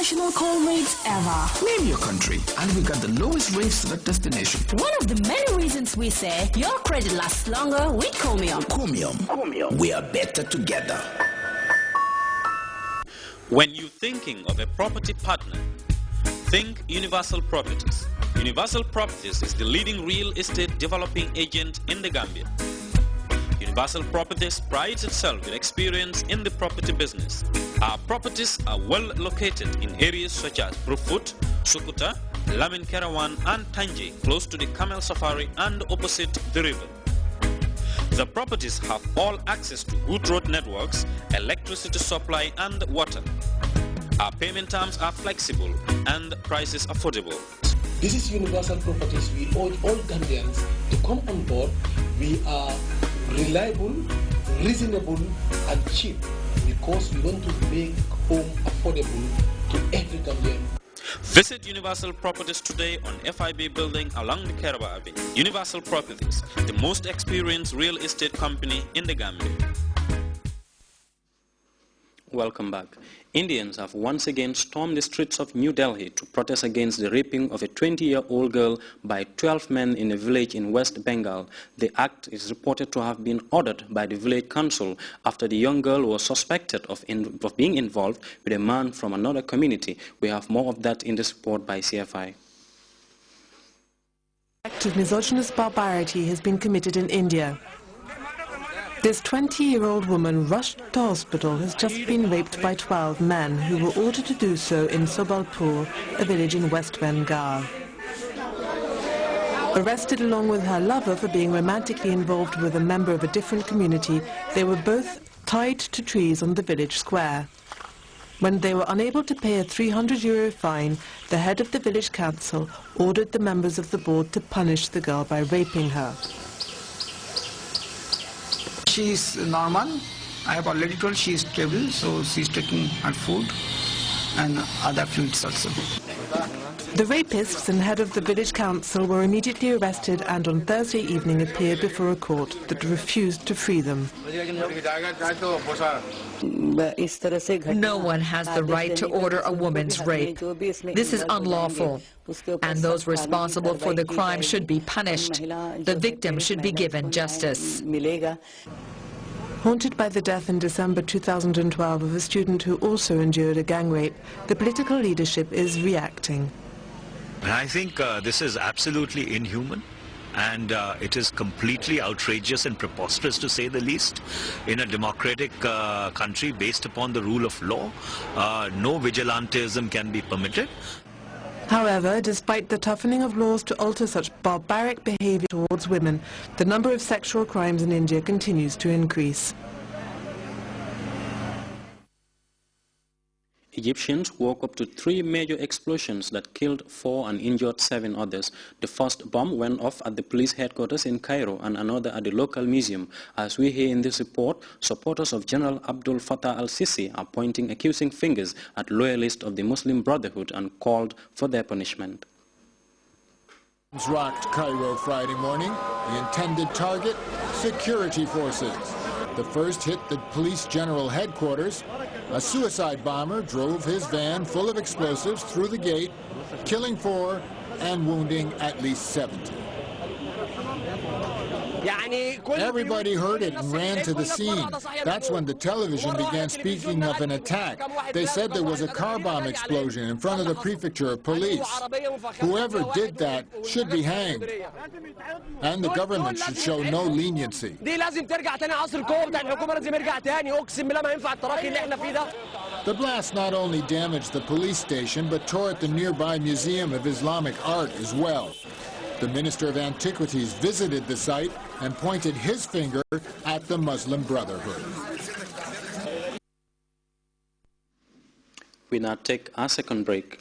national call rates ever. Name your country, and we got the lowest rates to that destination. One of the many reasons we say your credit lasts longer with Comium. Comium. We are better together. When you're thinking of a property partner, think Universal Properties. Universal Properties is the leading real estate developing agent in the Gambia. Universal Properties prides itself with experience in the property business. Our properties are well located in areas such as Brufut, Sukuta, Lamin Kerawan and Tanji, close to the Camel Safari and opposite the river. The properties have all access to good road networks, electricity supply and water. Our payment terms are flexible and prices affordable. This is Universal Properties. We urge all Gambians to come on board. We are reliable, reasonable and cheap because we want to make home affordable to every Gambian. Visit Universal Properties today on FIB building along the Keraba Avenue. Universal Properties, the most experienced real estate company in the Gambia. Welcome back. Indians have once again stormed the streets of New Delhi to protest against the raping of a 20-year-old girl by 12 men in a village in West Bengal. The act is reported to have been ordered by the village council after the young girl was suspected of being involved with a man from another community. We have more of that in this report by CFI. Act of misogynist barbarity has been committed in India. This 20-year-old woman rushed to hospital has just been raped by 12 men who were ordered to do so in Sobalpur, a village in West Bengal. Arrested along with her lover for being romantically involved with a member of a different community, they were both tied to trees on the village square. When they were unable to pay a €300 fine, the head of the village council ordered the members of the board to punish the girl by raping her. She is normal. I have already told she is stable, so she is taking her food and other fluids also. The rapists and head of the village council were immediately arrested and on Thursday evening appeared before a court that refused to free them. No one has the right to order a woman's rape. This is unlawful, and those responsible for the crime should be punished. The victim should be given justice. Haunted by the death in December 2012 of a student who also endured a gang rape, the political leadership is reacting. I think this is absolutely inhuman, and it is completely outrageous and preposterous, to say the least. In a democratic country based upon the rule of law, no vigilantism can be permitted. However, despite the toughening of laws to alter such barbaric behavior towards women, the number of sexual crimes in India continues to increase. Egyptians woke up to 3 major explosions that killed 4 and injured 7 others. The first bomb went off at the police headquarters in Cairo and another at the local museum. As we hear in this report, supporters of General Abdul Fattah al-Sisi are pointing accusing fingers at loyalists of the Muslim Brotherhood and called for their punishment. Rocked Cairo Friday morning. The intended target, security forces. The first hit the police general headquarters. A suicide bomber drove his van full of explosives through the gate, killing 4 and wounding at least 70. Everybody heard it and ran to the scene. That's when the television began speaking of an attack. They said there was a car bomb explosion in front of the prefecture of police. Whoever did that should be hanged. And the government should show no leniency. The blast not only damaged the police station, but tore at the nearby Museum of Islamic Art as well. The Minister of Antiquities visited the site and pointed his finger at the Muslim Brotherhood. We now take our second break.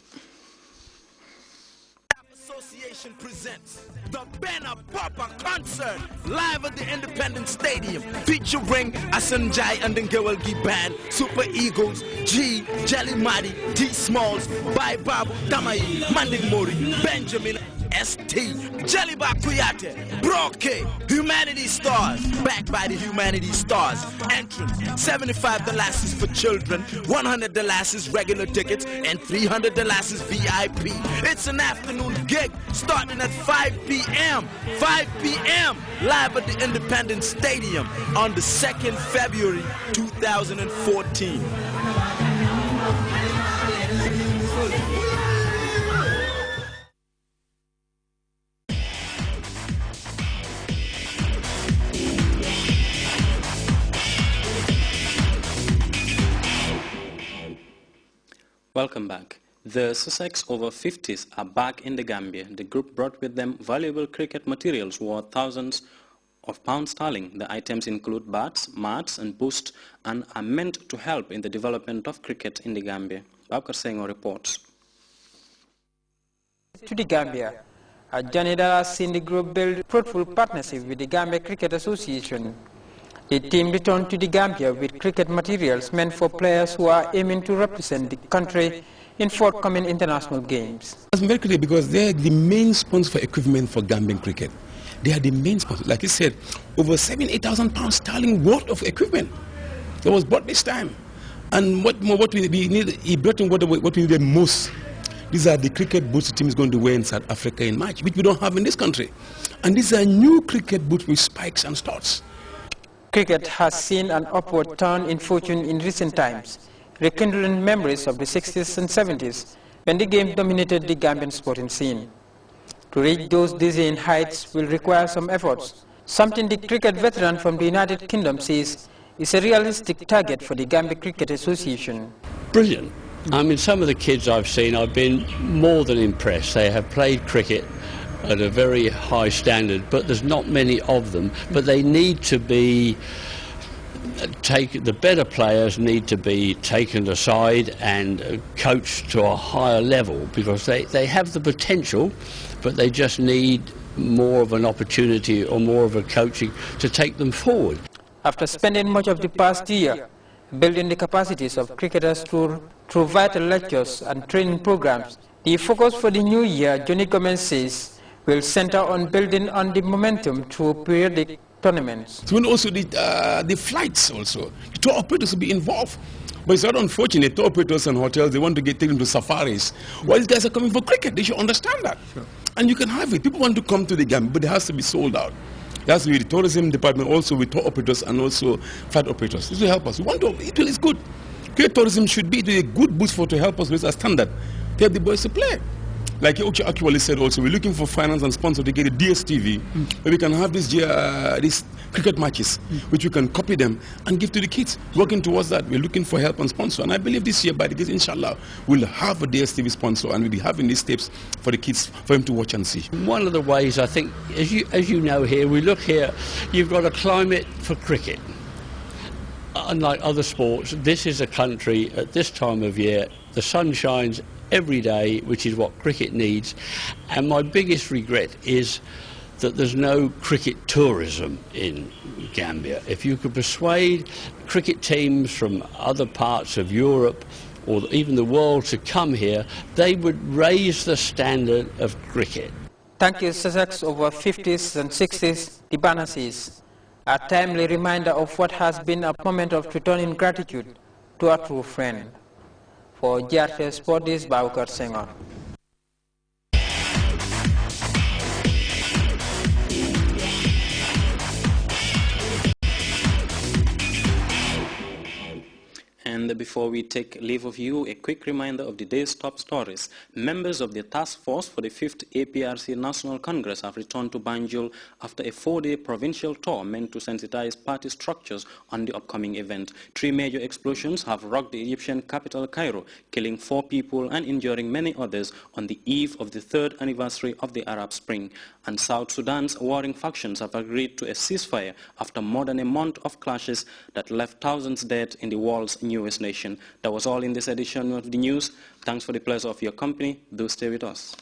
Association presents the Banner Papa Concert live at the Independence Stadium, featuring Asanjai and the Gewelgi Band, Super Eagles, G, Jelly Madi, T Smalls, Bai Babu, Tamai, Manding Mori, Benjamin. ST, Jellyba Kuyate, Broke, Humanity Stars, backed by the Humanity Stars. Entrance, $75 is for children, $100 is regular tickets, and $300 is VIP. It's an afternoon gig starting at 5 p.m. 5 p.m. live at the Independence Stadium on the 2nd February 2014. Welcome back. The Sussex over 50s are back in the Gambia. The group brought with them valuable cricket materials worth thousands of pounds sterling. The items include bats, mats and boosts and are meant to help in the development of cricket in the Gambia. Babkar Senghor reports. To the Gambia, Johnny Dallas seen the group build fruitful partnership with the Gambia Cricket Association. The team returned to the Gambia with cricket materials meant for players who are aiming to represent the country in forthcoming international games. It's very clear because they're the main sponsor for equipment for Gambian cricket. They are the main sponsor. Like you said, over 7,000-8,000 pounds sterling worth of equipment that was bought this time. And what we need, he brought in what we need most. These are the cricket boots the team is going to wear in South Africa in March, which we don't have in this country. And these are new cricket boots with spikes and studs. Cricket has seen an upward turn in fortune in recent times, rekindling memories of the 60s and 70s when the game dominated the Gambian sporting scene. To reach those dizzying heights will require some efforts, something the cricket veteran from the United Kingdom says is a realistic target for the Gambia Cricket Association. Brilliant. I mean, some of the kids I've seen, I've been more than impressed. They have played cricket at a very high standard, but there's not many of them. But they need to be the better players need to be taken aside and coached to a higher level, because they have the potential, but they just need more of an opportunity or more of a coaching to take them forward. After spending much of the past year building the capacities of cricketers through vital lectures and training programs, the focus for the new year, Johnny Gomez says, will center on building on the momentum through periodic tournaments. So also the flights also. The tour operators will be involved. But it's not unfortunate, tour operators and hotels, they want to take them to safaris. Well, these guys are coming for cricket. They should understand that. Sure. And you can have it. People want to come to the Gambia, but it has to be sold out. It has to be the tourism department, also with tour operators and also flight operators. This will help us. We want to, it's good. Cricket tourism should be a good boost to help us with a standard. To help the boys to play. Like Ochi actually said also, we're looking for finance and sponsor to get a DSTV, where we can have these cricket matches, which we can copy them and give to the kids. Working towards that, we're looking for help and sponsor. And I believe this year, by the grace, inshallah, we'll have a DSTV sponsor and we'll be having these tapes for the kids, for them to watch and see. One of the ways, I think, as you know here, we look here, you've got a climate for cricket. Unlike other sports, this is a country at this time of year, the sun shines every day, which is what cricket needs. And my biggest regret is that there's no cricket tourism in Gambia. If you could persuade cricket teams from other parts of Europe or even the world to come here, they would raise the standard of cricket. Thank you, Sussex over 50s and 60s, the banner says, a timely reminder of what has been a moment of returning gratitude to a true friend. For Grts Sport, this is Babkar Senghor. And before we take leave of you, a quick reminder of the day's top stories. Members of the task force for the 5th APRC National Congress have returned to Banjul after a 4-day provincial tour meant to sensitize party structures on the upcoming event. 3 major explosions have rocked the Egyptian capital, Cairo, killing 4 people and injuring many others on the eve of the 3rd anniversary of the Arab Spring. And South Sudan's warring factions have agreed to a ceasefire after more than a month of clashes that left thousands dead in the world's newest nation. That was all in this edition of the news. Thanks for the pleasure of your company. Do stay with us.